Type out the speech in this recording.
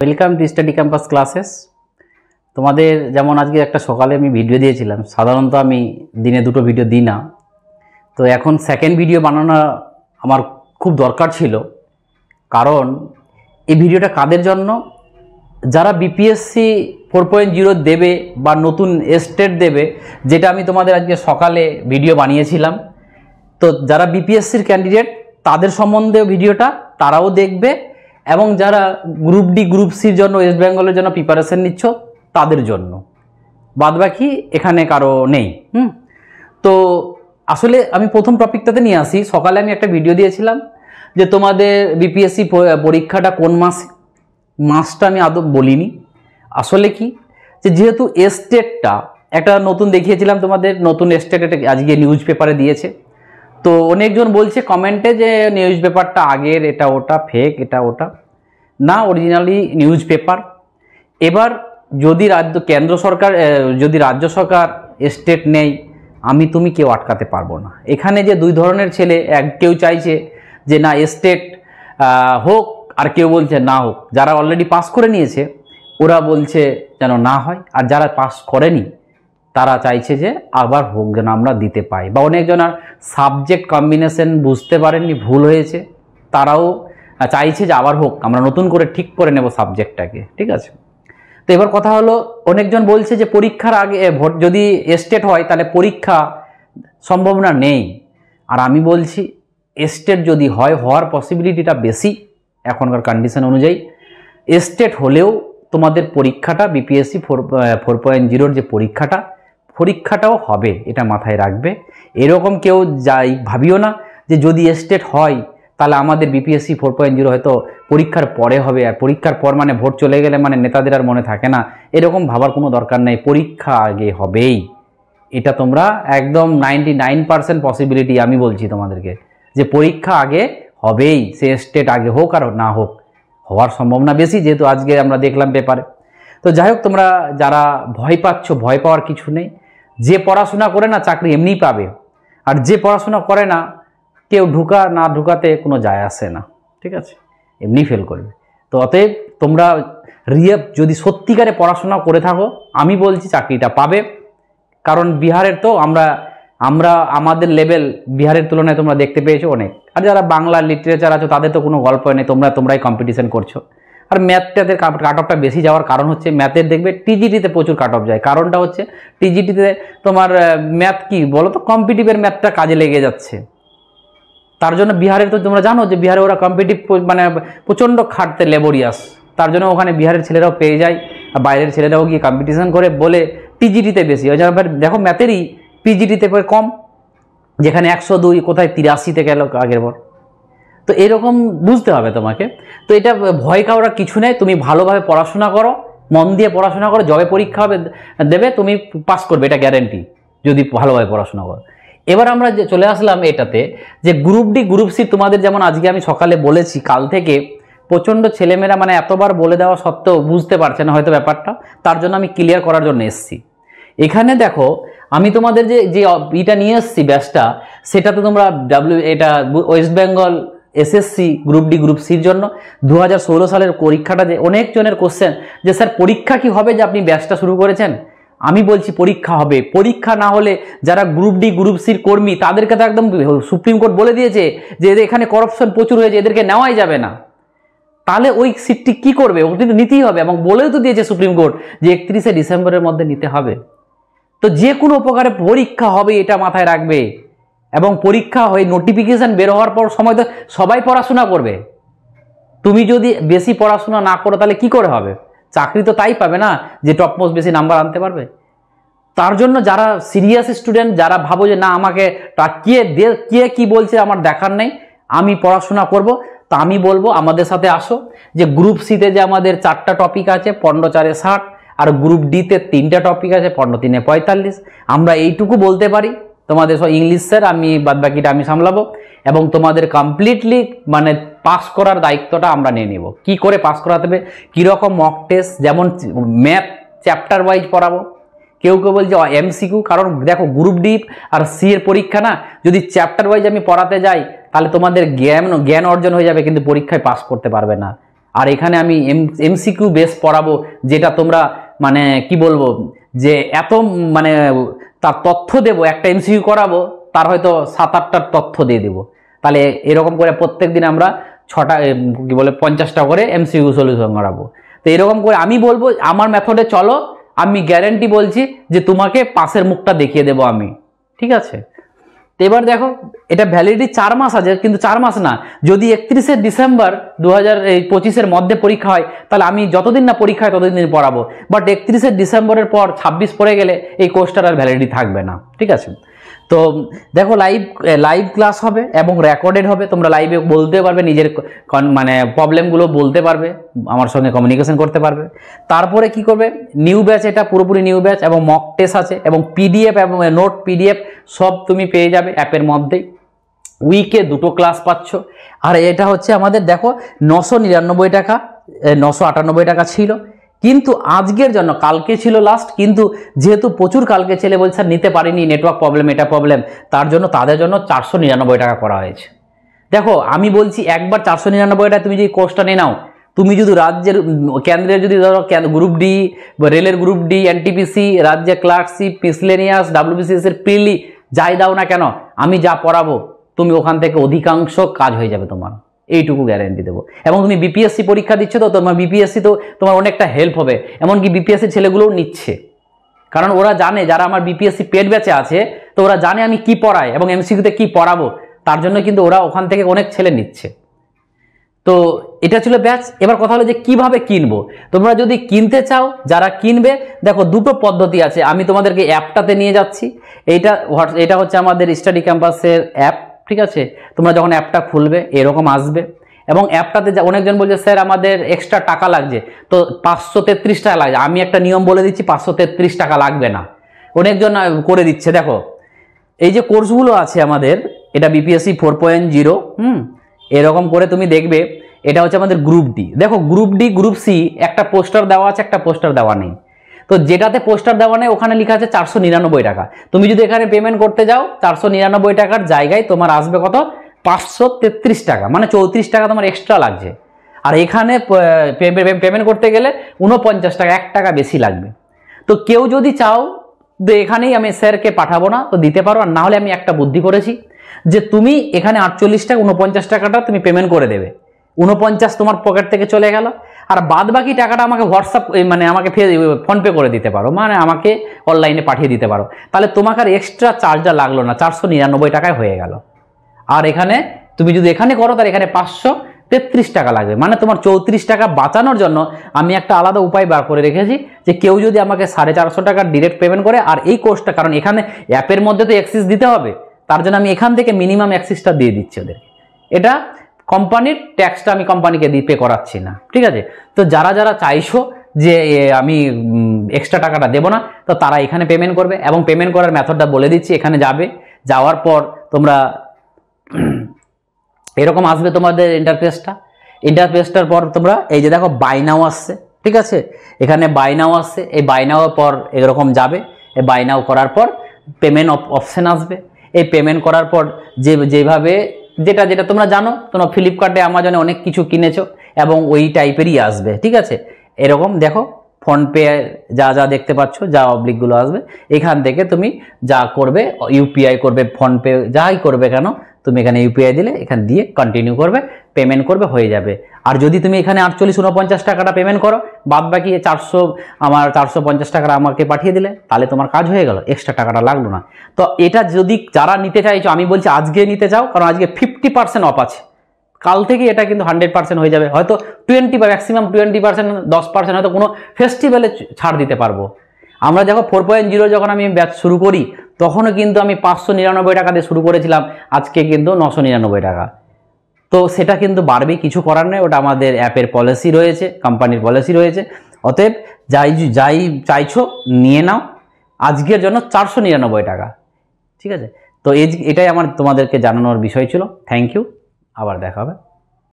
Welcome to study campus classes. তোমাদের যেমন আজকে একটা সকালে আমি ভিডিও দিয়েছিলাম, সাধারণত আমি দিনে দুটো ভিডিও দিই না, তো এখন সেকেন্ড ভিডিও বানানো আমার খুব দরকার ছিল। কারণ এই ভিডিওটা কাদের জন্য? যারা বিপিএসসি 4.0 দেবে বা নতুন স্টেট দেবে, যেটা আমি তোমাদের আজকে সকালে ভিডিও বানিয়েছিলাম। তো যারা বিপিএসসির ক্যান্ডিডেট তাদের সম্বন্ধে ভিডিওটা তারাও দেখবে, এবং যারা গ্রুপ ডি গ্রুপ সির জন্য ওয়েস্ট বেঙ্গলের জন্য প্রিপারেশন নিচ্ছ তাদের জন্য, বাদবাকি এখানে কারো নেই। তো আসলে আমি প্রথম টপিকটাতে নিয়ে আসি। সকালে আমি একটা ভিডিও দিয়েছিলাম যে তোমাদের বিপিএসসি পরীক্ষাটা কোন মাসটা আমি আদৌ বলিনি। আসলে কি, যে যেহেতু স্টেটটা একটা নতুন দেখিয়েছিলাম তোমাদের, নতুন স্টেট এটা আজকে নিউজ পেপারে দিয়েছে। তো অনেকজন বলছে কমেন্টে যে নিউজ পেপারটা আগের, এটা ওটা ফেক, এটা ওটা না, অরিজিনালি নিউজ পেপার। এবার যদি কেন্দ্র সরকার যদি রাজ্য সরকার স্টেট নেই, আমি তুমি কেউ আটকাতে পারবো না। এখানে যে দুই ধরনের ছেলে, কেউ চাইছে যে না স্টেট হোক, আর কেউ বলছে না হোক। যারা অলরেডি পাস করে নিয়েছে ওরা বলছে যেন না হয়, আর যারা পাস করেনি তারা চাইছে যে আবার হোক, যেন আমরা দিতে পাই। বা অনেকজন আর সাবজেক্ট কম্বিনেশন বুঝতে পারেননি, ভুল হয়েছে, তারাও চাইছে যে আবার হোক, আমরা নতুন করে ঠিক করে নেব সাবজেক্টটাকে। ঠিক আছে, তো এবার কথা হলো, অনেকজন বলছে যে পরীক্ষার আগে ভোট যদি স্টেট হয় তাহলে পরীক্ষা সম্ভাবনা নেই। আর আমি বলছি স্টেট যদি হয়, হওয়ার পসিবিলিটিটা বেশি এখনকার কন্ডিশন অনুযায়ী। স্টেট হলেও তোমাদের পরীক্ষাটা বিপিএসসি 4.0 যে পরীক্ষাটাও হবে, এটা মাথায় রাখবে। এরকম কেউ যাই ভাবিও না যে যদি স্টেট হয় তাহলে আমাদের বিপিএসসি 4.0 হয়তো পরীক্ষার পরে হবে, আর পরীক্ষার পর মানে ভোট চলে গেলে মানে নেতাদের আর মনে থাকে না, এরকম ভাবার কোনো দরকার নেই। পরীক্ষা আগে হবেই, এটা তোমরা একদম 99% পসিবিলিটি আমি বলছি তোমাদেরকে, যে পরীক্ষা আগে হবেই। সে স্টেট আগে হোক আর না হোক, হওয়ার সম্ভাবনা বেশি, যেহেতু আজকে আমরা দেখলাম পেপারে। তো যাই হোক, তোমরা যারা ভয় পাচ্ছ, ভয় পাওয়ার কিছু নেই। যে পড়াশোনা করে না চাকরি এমনিই পাবে, আর যে পড়াশোনা করে না, কেউ ঢুকা না ঢুকাতে কোনো যায় আসে না। ঠিক আছে, এমনি ফেল করবে। তো অতএব তোমরা যদি সত্যিকারে পড়াশোনা করে থাকো, আমি বলছি চাকরিটা পাবে। কারণ বিহারের তো আমরা আমাদের লেভেল বিহারের তুলনায় তোমরা দেখতে পেয়েছো অনেক। আর যারা বাংলা লিটারেচার আছো তাদের তো কোনো গল্প নেই, তোমরাই কম্পিটিশন করছো। আর ম্যাথটাদের কাট অফটা বেশি যাওয়ার কারণ হচ্ছে, ম্যাথের দেখবে টিজিটিতে প্রচুর কাট অফ যায়। কারণটা হচ্ছে টিজিটিতে তোমার ম্যাথ কি বলো তো, কম্পিটিটিভের ম্যাথটা কাজে লেগে যাচ্ছে। তার জন্য বিহারের তো তোমরা জানো যে বিহারে ওরা কম্পিটিটিভ মানে প্রচণ্ড খাটতে লেবোরিয়াস, তার জন্য ওখানে বিহারের ছেলেরাও পেয়ে যায়, আর বাইরের ছেলেরাও গিয়ে কম্পিটিশন করে বলে টিজিটিতে বেশি। ওই জন্য দেখো ম্যাথেরই পিজিটিতে কম, যেখানে 102 কোথায় 83-তে গেল আগের বার। তো এরকম বুঝতে হবে তোমাকে। তো এটা ভয় খাওয়ার কিছু নেই, তুমি ভালোভাবে পড়াশোনা করো, মন দিয়ে পড়াশোনা করো, যবে পরীক্ষা হবে দেবে তুমি পাস করবে, এটা গ্যারেন্টি, যদি ভালোভাবে পড়াশোনা করো। এবার আমরা যে চলে আসলাম এটাতে, যে গ্রুপ ডি গ্রুপ সি তোমাদের যেমন আজকে আমি সকালে বলেছি, কাল থেকে প্রচণ্ড ছেলেমেয়েরা মানে এতবার বলে দেওয়া সত্ত্বেও বুঝতে পারছে না হয়তো ব্যাপারটা, তার জন্য আমি ক্লিয়ার করার জন্য এসেছি। এখানে দেখো, আমি তোমাদের যে এটা নিয়ে এসেছি ব্যাচটা, সেটাতে তোমরা এটা West Bengal SSC group D group সির জন্য 2016 সালের পরীক্ষাটা, যে অনেকজনের কোশ্চেন যে স্যার পরীক্ষা কি হবে যে আপনি ব্যাচটা শুরু করেছেন। আমি বলছি পরীক্ষা হবে। পরীক্ষা না হলে যারা গ্রুপ ডি গ্রুপ সির কর্মী তাদেরকে তো একদম সুপ্রিম কোর্ট বলে দিয়েছে যে এখানে করাপশন প্রচুর হয়েছে, এদেরকে নেওয়াই যাবে না। তাহলে ওই সিটটি কি করবে? ওটি তো নিতেই হবে, এবং বলেও তো দিয়েছে সুপ্রিম কোর্ট যে 31শে ডিসেম্বরের মধ্যে নিতে হবে। তো যে কোনো প্রকারে পরীক্ষা হবে, এটা মাথায় রাখবে। এবং পরীক্ষা হয়ে নোটিফিকেশন বের হওয়ার পর সময় তো সবাই পড়াশোনা করবে। তুমি যদি বেশি পড়াশোনা না করো তাহলে কি করে হবে? চাকরি তো তাই পাবে না যে টপ মোস্ট বেশি নাম্বার আনতে পারবে। তার জন্য যারা সিরিয়াস স্টুডেন্ট, যারা ভাবো যে না আমাকে কে কি বলছে আমার দেখার নেই, আমি পড়াশোনা করব, তা আমি বলবো আমাদের সাথে আসো। যে গ্রুপ সিতে যে আমাদের 4টা টপিক আছে, 15×4 = 60, আর গ্রুপ ডিতে 3টা টপিক আছে, 15×3 = 45। আমরা এইটুকু বলতে পারি, তোমাদের সব ইংলিশ স্যার, আমি বাদবাকিটা আমি সামলাবো, এবং তোমাদের কমপ্লিটলি মানে পাস করার দায়িত্বটা আমরা নিয়ে নেব। কি করে পাস করাতে হবে, কীরকম মক টেস্ট, যেমন ম্যাথ চ্যাপ্টার ওয়াইজ পড়াবো। কেউ বলছে এমসিকিউ, কারণ দেখো গ্রুপ ডি আর সি এর পরীক্ষা না, যদি চ্যাপ্টার ওয়াইজ আমি পড়াতে যাই তাহলে তোমাদের জ্ঞান অর্জন হয়ে যাবে, কিন্তু পরীক্ষায় পাস করতে পারবে না। আর এখানে আমি এমসিকিউ বেস পড়াবো, যেটা তোমরা মানে কি বলবো যে এত মানে তার তথ্য দেবো, একটা এমসিকিউ করাবো তার হয়তো 7-8টার তথ্য দিয়ে দেবো। তাহলে এরকম করে প্রত্যেক দিন আমরা 6টা কি বলে 50টা করে এমসিকিউ সলিউশন করাবো। তো এরকম করে আমি বলবো আমার মেথডে চলো, আমি গ্যারেন্টি বলছি যে তোমাকে পাশের মুখটা দেখিয়ে দেবো আমি, ঠিক আছে। তো এবার দেখো এটা ভ্যালিডিটি 4 মাস আছে, কিন্তু 4 মাস না, যদি 31শে ডিসেম্বর 2025-এর মধ্যে পরীক্ষা হয় তাহলে আমি যতদিন না পরীক্ষা হয় ততদিন পড়াবো। বাট 31শে ডিসেম্বরের পর 26 পড়ে গেলে এই কোর্সটার আর ভ্যালিডিটি থাকবে না, ঠিক আছে। তো দেখো লাইভ ক্লাস হবে এবং রেকর্ডেড হবে, তোমরা লাইভে বলতে পারবে, নিজের মানে প্রবলেমগুলো বলতে পারবে, আমার সঙ্গে কমিউনিকেশন করতে পারবে। তারপরে কি করবে, নিউ ব্যাচ, এটা পুরোপুরি নিউ ব্যাচ এবং মক টেস্ট আছে এবং পিডিএফ এবং নোট পিডিএফ সব তুমি পেয়ে যাবে অ্যাপের মধ্যেই। উইকে 2টো ক্লাস পাচ্ছ। আর এটা হচ্ছে আমাদের দেখো 999 টাকা, 998 টাকা ছিল, কিন্তু আজকের জন্য, কালকে ছিল লাস্ট, কিন্তু যেহেতু প্রচুর কালকে ছেলে বলছে স্যার নিতে পারিনি, নেটওয়ার্ক প্রবলেম, এটা প্রবলেম, তার জন্য তাদের জন্য 499 টাকা করা হয়েছে। দেখো আমি বলছি একবার 499 টাকা তুমি যদি কোর্সটা নিয়ে নাও, তুমি যদি রাজ্যের কেন্দ্রের যদি ধরো গ্রুপ ডি, রেলের গ্রুপ ডি, এনটিপিসি, রাজ্যে ক্লার্কশিপ, মিসলেনিয়াস, ডাব্লিউবিসিএস এর প্রিলি যাই দাও না কেন, আমি যা পড়াবো তুমি ওখান থেকে অধিকাংশ কাজ হয়ে যাবে তোমার, এইটুকু গ্যারেন্টি দেবো। এবং তুমি বিপিএসসি পরীক্ষা দিচ্ছ, তো তোমার বিপিএসসি তো তোমার অনেকটা হেল্প হবে, এমনকি বিপিএসসি ছেলেগুলোও নিচ্ছে, কারণ ওরা জানে, যারা আমার বিপিএসসি পেড ব্যাচে আছে তো ওরা জানে আমি কি পড়াই এবং এমসিকিউতে কি পড়াবো, তার জন্য কিন্তু ওরা ওখান থেকে অনেক ছেলে নিচ্ছে। তো এটা ছিল ব্যাচ। এবার কথা হলো যে কিভাবে কিনবো। তোমরা যদি কিনতে চাও, যারা কিনবে, দেখো 2টো পদ্ধতি আছে, আমি তোমাদেরকে অ্যাপটাতে নিয়ে যাচ্ছি। এটা হচ্ছে আমাদের স্টাডি ক্যাম্পাসের অ্যাপ, ঠিক আছে। তোমরা যখন অ্যাপটা খুলবে এরকম আসবে এবং অ্যাপটাতে অনেকজন বলছে স্যার আমাদের এক্সট্রা টাকা লাগছে, তো 533 টাকা লাগছে। আমি একটা নিয়ম বলে দিচ্ছি, 533 টাকা লাগবে না, অনেকজন করে দিচ্ছে। দেখো এই যে কোর্সগুলো আছে আমাদের, এটা বিপিএসসি 4.0, এরকম করে তুমি দেখবে। এটা হচ্ছে আমাদের গ্রুপ ডি। দেখো গ্রুপ ডি, গ্রুপ সি একটা পোস্টার দেওয়া আছে, একটা পোস্টার দেওয়া নেই। তো যেটাতে পোস্টার দেওয়া নেই ওখানে লেখা আছে 499 টাকা। তুমি যদি এখানে পেমেন্ট করতে যাও 499 টাকার জায়গায় তোমার আসবে কত, 533 টাকা, মানে 34 টাকা তোমার এক্সট্রা লাগছে। আর এখানে পেমেন্ট করতে গেলে 49 টাকা, 1 টাকা বেশি লাগবে। তো কেউ যদি চাও তো এখানেই আমি স্যারকে পাঠাবো না, তো দিতে পারো। আর না হলে আমি একটা বুদ্ধি করেছি যে তুমি এখানে 48 টাকা, 49 টাকাটা তুমি পেমেন্ট করে দেবে, 49 তোমার পকেট থেকে চলে গেল, আর বাদ বাকি টাকাটা আমাকে হোয়াটসঅ্যাপ মানে আমাকে ফোনপে করে দিতে পারো, মানে আমাকে অনলাইনে পাঠিয়ে দিতে পারো। তাহলে তোমাকে আর এক্সট্রা চার্জটা লাগলো না, 499 টাকায় হয়ে গেল। আর এখানে তুমি যদি এখানে করো তাহলে এখানে 533 টাকা লাগবে, মানে তোমার 34 টাকা বাঁচানোর জন্য আমি একটা আলাদা উপায় বার করে রেখেছি যে কেউ যদি আমাকে 450 টাকা ডিরেক্ট পেমেন্ট করে, আর এই কোর্সটা, কারণ এখানে অ্যাপের মধ্যে তো অ্যাক্সেস দিতে হবে, তার জন্য আমি এখান থেকে মিনিমাম অ্যাক্সেসটা দিয়ে দিচ্ছি ওদেরকে। এটা কোম্পানির ট্যাক্সটা আমি কোম্পানিকে দিয়ে পে করাচ্ছি না, ঠিক আছে। তো যারা যারা চাইছো যে আমি এক্সট্রা টাকাটা দেবো না, তো তারা এখানে পেমেন্ট করবে এবং পেমেন্ট করার মেথডটা বলে দিচ্ছি। এখানে যাবে, যাওয়ার পর তোমরা এরকম আসবে তোমাদের ইন্টারফেসটার পর তোমরা এই যে দেখো বাই নাও আসছে, ঠিক আছে। এখানে বাই নাও আসছে, এই বাই নাওর পর এরকম যাবে, এই বাই নাও করার পর পেমেন্ট অপশন আসবে। এই পেমেন্ট করার পর যেভাবে যেটা তোমরা জানো, তোমরা ফ্লিপকার্টে, অ্যামাজনে অনেক কিছু কিনেছো এবং ওই টাইপেরই আসবে, ঠিক আছে। এরকম দেখো ফোনপে যা যা দেখতে পাচ্ছ, যা অবলিকগুলো আসবে, এখান থেকে তুমি যা করবে, ইউপিআই করবে, ফোনপে যাই করবে কেন, তুমি এখানে ইউপিআই দিলে, এখানে দিয়ে কন্টিনিউ করবে, পেমেন্ট করবে, হয়ে যাবে। আর যদি তুমি এখানে 48-49 টাকাটা পেমেন্ট করো, বাদ বাকি 450 টাকাটা আমাকে পাঠিয়ে দিলে, তাহলে তোমার কাজ হয়ে গেল, এক্সট্রা টাকাটা লাগলো না। তো এটা যদি যারা নিতে চাইছো, আমি বলছি আজকে নিতে চাও, কারণ আজকে 50% অফ আছে। কাল থেকে এটা কিন্তু 100% হয়ে যাবে, হয়তো 20 বা ম্যাক্সিমাম 20%, 10% হয়তো কোনো ফেস্টিভ্যালে ছাড় দিতে পারবো। আমরা যখন 4.0 যখন আমি ব্যাচ শুরু করি তখনও কিন্তু আমি 599 টাকা দিয়ে শুরু করেছিলাম, আজকে কিন্তু 999 টাকা। তো সেটা কিন্তু বাড়বে, কিছু করার নেই, ওটা আমাদের অ্যাপের পলিসি রয়েছে, কোম্পানির পলিসি রয়েছে। অতএব যাই চাইছো নিয়ে নাও, আজকের জন্য 499 টাকা, ঠিক আছে। তো এটাই আমার তোমাদেরকে জানানোর বিষয় ছিল। থ্যাংক ইউ, আবার দেখা হবে।